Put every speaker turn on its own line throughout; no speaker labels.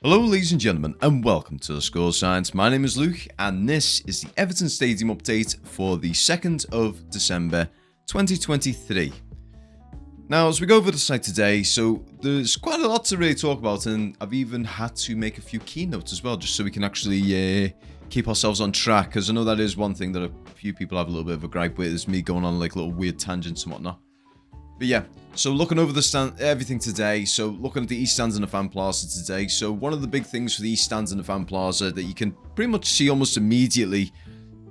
Hello ladies and gentlemen and welcome to the Score Science. My name is Luke and this is the Everton Stadium update for the 2nd of December 2023. Now as we go over the site today, so there's quite a lot to really talk about, and I've even had to make a few keynotes as well just so we can actually keep ourselves on track, because I know that is one thing that a few people have a little bit of a gripe with, is me going on like little weird tangents and whatnot. But yeah, so looking over the stand, everything today, so looking at the East Stands and the Fan Plaza today. So one of the big things for the East Stands and the Fan Plaza that you can pretty much see almost immediately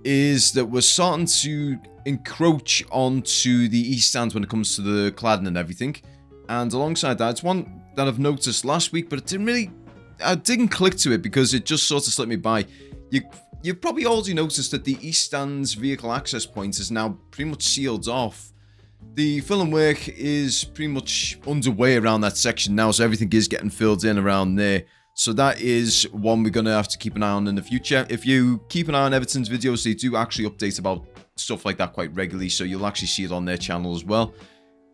is that we're starting to encroach onto the East Stands when it comes to the cladding and everything. And alongside that, it's one that I've noticed last week, but I didn't click to it because it just sort of slipped me by. You've probably already noticed that the East Stands vehicle access point is now pretty much sealed off. The filling work is pretty much underway around that section now, so everything is getting filled in around there. So that is one we're going to have to keep an eye on in the future. If you keep an eye on Everton's videos, they do actually update about stuff like that quite regularly, so you'll actually see it on their channel as well,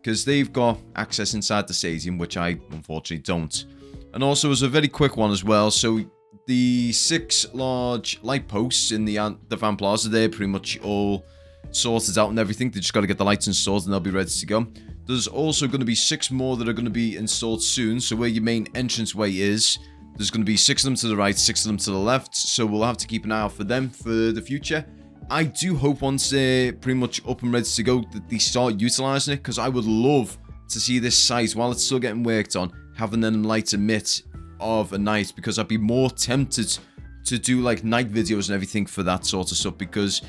because they've got access inside the stadium, which I unfortunately don't. And also as a very quick one as well, so the 6 large light posts in the Fan Plaza, they're pretty much all sorted out and everything. They just got to get the lights installed and they'll be ready to go. There's also going to be 6 more that are going to be installed soon. So where your main entranceway is, there's going to be 6 of them to the right, 6 of them to the left. So we'll have to keep an eye out for them for the future. I do hope once they're pretty much up and ready to go that they start utilising it, because I would love to see this site, while it's still getting worked on, having them lights emit of a night, because I'd be more tempted to do like night videos and everything for that sort of stuff, because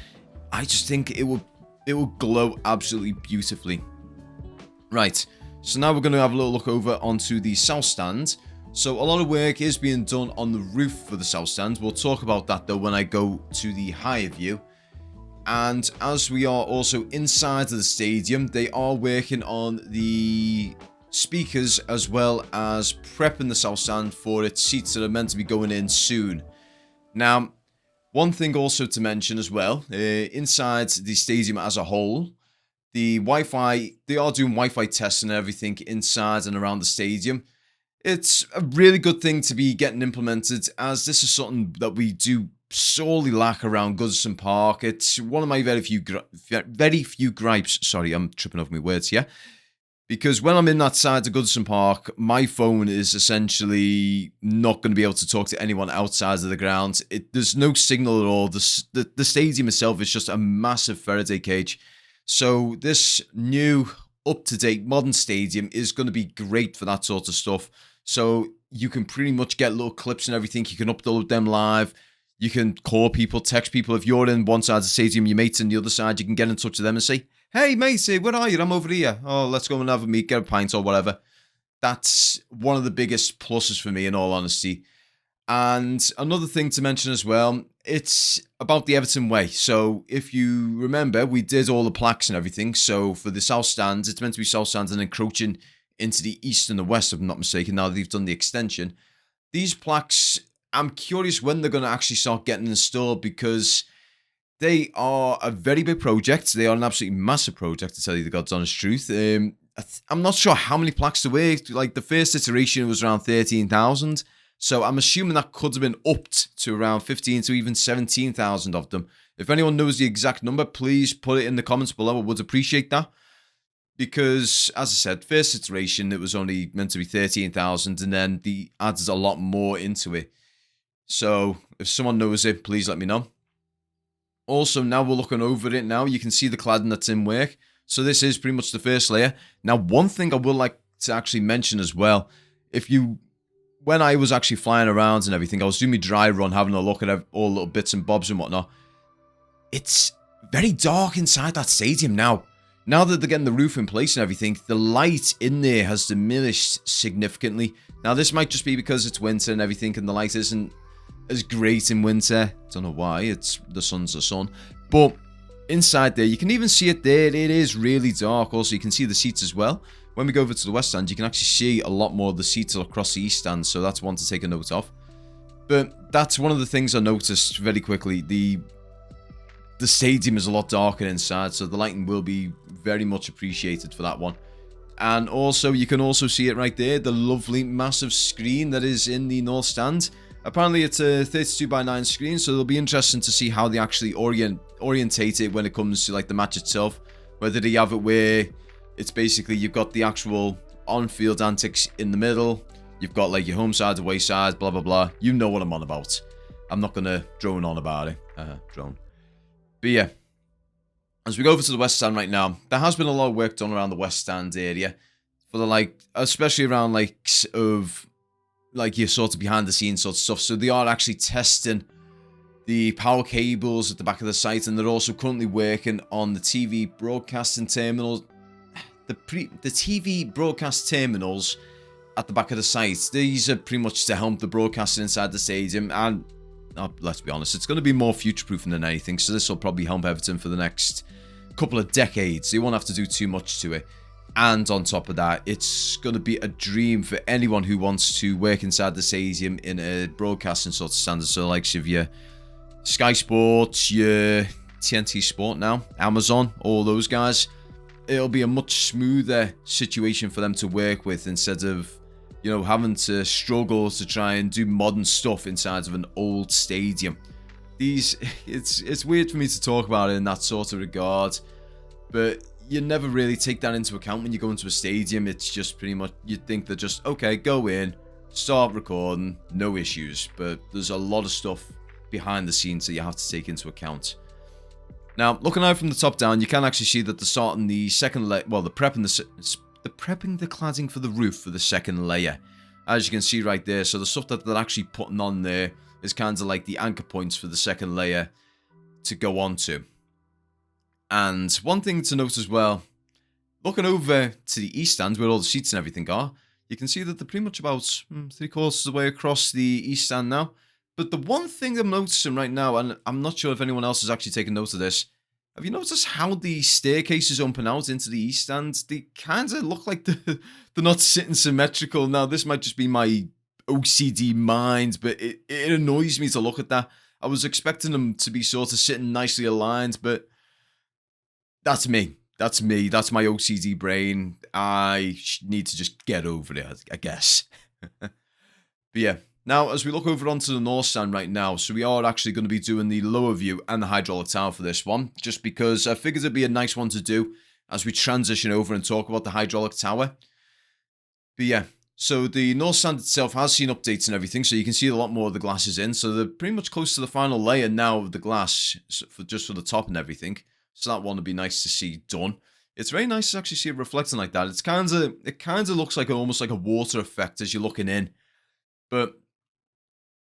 I just think it will glow absolutely beautifully. Right, so now we're going to have a little look over onto the South Stand. So a lot of work is being done on the roof for the South Stand. We'll talk about that though when I go to the higher view. And as we are also inside of the stadium, they are working on the speakers as well as prepping the South Stand for its seats that are meant to be going in soon. Now, one thing also to mention as well, inside the stadium as a whole, the Wi-Fi, they are doing Wi-Fi testing and everything inside and around the stadium. It's a really good thing to be getting implemented, as this is something that we do sorely lack around Goodison Park. It's one of my very few gripes. Sorry, I'm tripping over my words here. Because when I'm in that side of Goodison Park, my phone is essentially not going to be able to talk to anyone outside of the ground. There's no signal at all. The stadium itself is just a massive Faraday cage. So this new, up-to-date, modern stadium is going to be great for that sort of stuff. So you can pretty much get little clips and everything. You can upload them live. You can call people, text people. If you're in one side of the stadium, your mate's in the other side, you can get in touch with them and say, "Hey mate, where are you? I'm over here. Oh, let's go and have a meet, get a pint or whatever." That's one of the biggest pluses for me, in all honesty. And another thing to mention as well, it's about the Everton way. So if you remember, we did all the plaques and everything. So for the South Stands, it's meant to be South Stands and encroaching into the East and the West, if I'm not mistaken, now that they've done the extension. These plaques, I'm curious when they're going to actually start getting installed, because they are a very big project. They are an absolutely massive project, to tell you the God's honest truth. I'm not sure how many plaques there were. Like the first iteration was around 13,000. So I'm assuming that could have been upped to around 15 to even 17,000 of them. If anyone knows the exact number, please put it in the comments below. I would appreciate that. Because, as I said, first iteration, it was only meant to be 13,000, and then they added a lot more into it. So if someone knows it, please let me know. Also, now we're looking over it now, you can see the cladding that's in work. So this is pretty much the first layer. Now, one thing I would like to actually mention as well, when I was actually flying around and everything, I was doing my dry run, having a look at all little bits and bobs and whatnot. It's very dark inside that stadium now. Now that they're getting the roof in place and everything, the light in there has diminished significantly. Now, this might just be because it's winter and everything, and the light isn't as great in winter. Don't know why. It's the sun's the sun. But inside there, you can even see it there. It is really dark. Also, you can see the seats as well. When we go over to the West Stand, you can actually see a lot more of the seats across the East Stand. So that's one to take a note of. But that's one of the things I noticed very quickly. The stadium is a lot darker inside, so the lighting will be very much appreciated for that one. And also, you can also see it right there, the lovely massive screen that is in the north stand. Apparently, it's a 32:9 screen, so it'll be interesting to see how they actually orientate it when it comes to like the match itself. Whether they have it where it's basically you've got the actual on-field antics in the middle, you've got like your home side, away side, blah blah blah. You know what I'm on about. I'm not gonna drone on about it. But yeah, as we go over to the west stand right now, there has been a lot of work done around the west stand area for the like, especially around like your sort of behind the scenes sort of stuff. So they are actually testing the power cables at the back of the site, and they're also currently working on the TV broadcasting terminals. The TV broadcast terminals at the back of the site. These are pretty much to help the broadcasting inside the stadium, and let's be honest, it's going to be more future-proofing than anything. So this will probably help Everton for the next couple of decades. They won't have to do too much to it. And on top of that, it's going to be a dream for anyone who wants to work inside the stadium in a broadcasting sort of standard. So like if your Sky Sports, your TNT Sport now, Amazon, all those guys, it'll be a much smoother situation for them to work with instead of, you know, having to struggle to try and do modern stuff inside of an old stadium. It's weird for me to talk about it in that sort of regard, but you never really take that into account when you go into a stadium. It's just pretty much, you think they're just, okay, go in, start recording, no issues. But there's a lot of stuff behind the scenes that you have to take into account. Now, looking out from the top down, you can actually see that they're starting the second layer, well, they're prepping the cladding for the roof for the second layer. As you can see right there, so the stuff that they're actually putting on there is kind of like the anchor points for the second layer to go on to. And one thing to note as well, looking over to the east stand where all the seats and everything are, you can see that they're pretty much about 3/4 of the way across the east stand now. But the one thing I'm noticing right now, and I'm not sure if anyone else has actually taken note of this, have you noticed how the staircases open out into the east stand? They kind of look like they're not sitting symmetrical. Now, this might just be my OCD mind, but it annoys me to look at that. I was expecting them to be sort of sitting nicely aligned, but that's me. That's me. That's my OCD brain. I need to just get over it, I guess. But yeah. Now, as we look over onto the north stand right now, so we are actually going to be doing the lower view and the hydraulic tower for this one, just because I figured it'd be a nice one to do as we transition over and talk about the hydraulic tower. But yeah, so the north stand itself has seen updates and everything, so you can see a lot more of the glasses in, so they're pretty much close to the final layer now of the glass, just for the top and everything, so that one would be nice to see done. It's very nice to actually see it reflecting like that. It kind of looks like almost like a water effect as you're looking in, but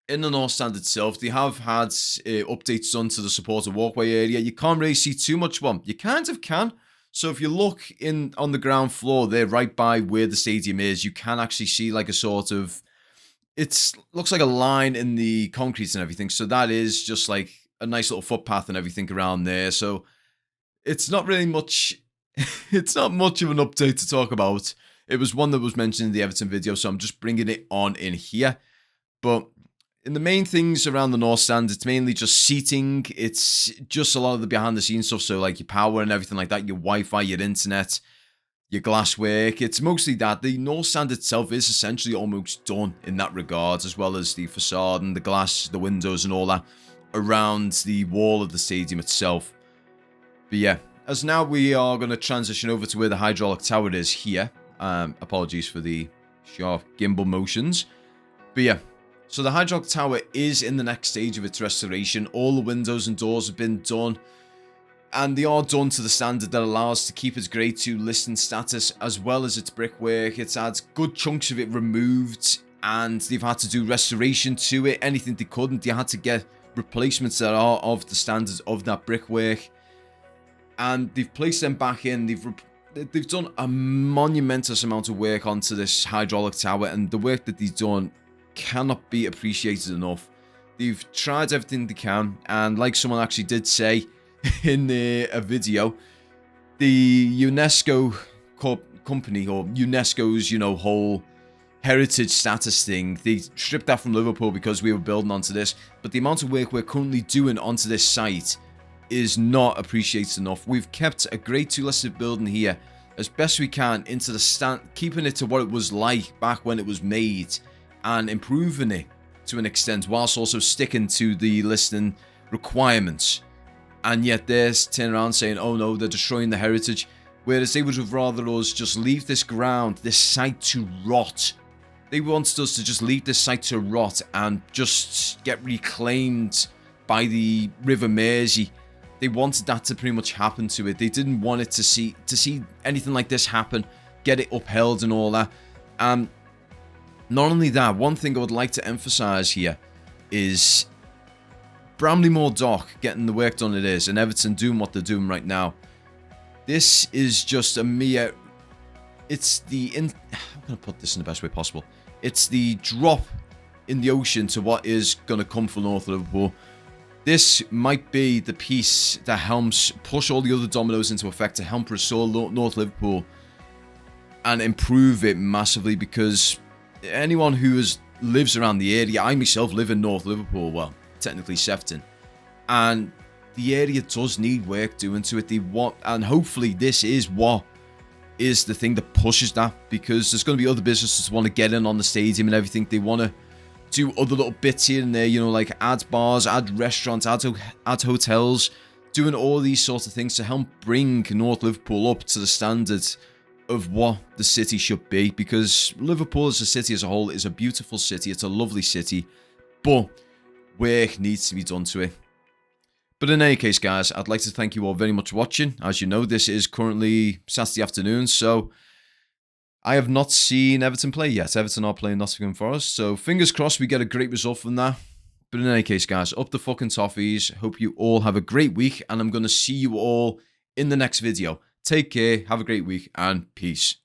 in the north stand itself, they have had updates done to the supporter walkway area. You can't really see too much one. You kind of can. So if you look in on the ground floor there, right by where the stadium is, you can actually see like a sort of, looks like a line in the concrete and everything. So that is just like a nice little footpath and everything around there. So it's not really much, it's not much of an update to talk about. It was one that was mentioned in the Everton video, so I'm just bringing it on in here. But in the main things around the north stand, it's mainly just seating. It's just a lot of the behind the scenes stuff. So like your power and everything like that, your Wi-Fi, your internet, your glasswork. It's mostly that. The north stand itself is essentially almost done in that regard, as well as the facade and the glass, the windows and all that around the wall of the stadium itself. But yeah, as now we are going to transition over to where the hydraulic tower is here. Apologies for the sharp gimbal motions. But yeah. So the hydraulic tower is in the next stage of its restoration. All the windows and doors have been done, and they are done to the standard that allows to keep its grade 2 listing status as well as its brickwork. It's had good chunks of it removed, and they've had to do restoration to it. Anything they couldn't, they had to get replacements that are of the standards of that brickwork, and they've placed them back in. They've done a monumentous amount of work onto this hydraulic tower, and the work that they've done cannot be appreciated enough. They've tried everything they can, and like someone actually did say in a video, the UNESCO company, or UNESCO's, whole heritage status thing, they stripped that from Liverpool because we were building onto this, but the amount of work we're currently doing onto this site is not appreciated enough. We've kept a grade 2 listed building here as best we can into the stand, keeping it to what it was like back when it was made, and improving it to an extent, whilst also sticking to the listing requirements. And yet they're turning around saying, oh no, they're destroying the heritage, whereas they would have rather us just leave this ground, this site to rot. They wanted us to just leave this site to rot and just get reclaimed by the River Mersey. They wanted that to pretty much happen to it. They didn't want it to see anything like this happen, get it upheld and all that. And not only that, one thing I would like to emphasise here is Bramley-Moore Dock getting the work done it is, and Everton doing what they're doing right now. This is just a mere... How can I put this in the best way possible? It's the drop in the ocean to what is going to come for North Liverpool. This might be the piece that helps push all the other dominoes into effect to help restore North Liverpool and improve it massively, because anyone who lives around the area, I myself live in North Liverpool, well, technically Sefton, and the area does need work doing to it. And hopefully this is what is the thing that pushes that, because there's going to be other businesses that want to get in on the stadium and everything. They want to do other little bits here and there, you know, like add bars, add restaurants, add hotels, doing all these sorts of things to help bring North Liverpool up to the standards of what the city should be, because Liverpool as a city as a whole is a beautiful city, it's a lovely city, but work needs to be done to it. But in any case, guys, I'd like to thank you all very much for watching. As you know, this is currently Saturday afternoon, so I have not seen Everton play yet. Everton are playing Nottingham Forest, so fingers crossed we get a great result from that. But in any case, guys, up the fucking toffees. Hope you all have a great week, and I'm going to see you all in the next video. Take care, have a great week, and peace.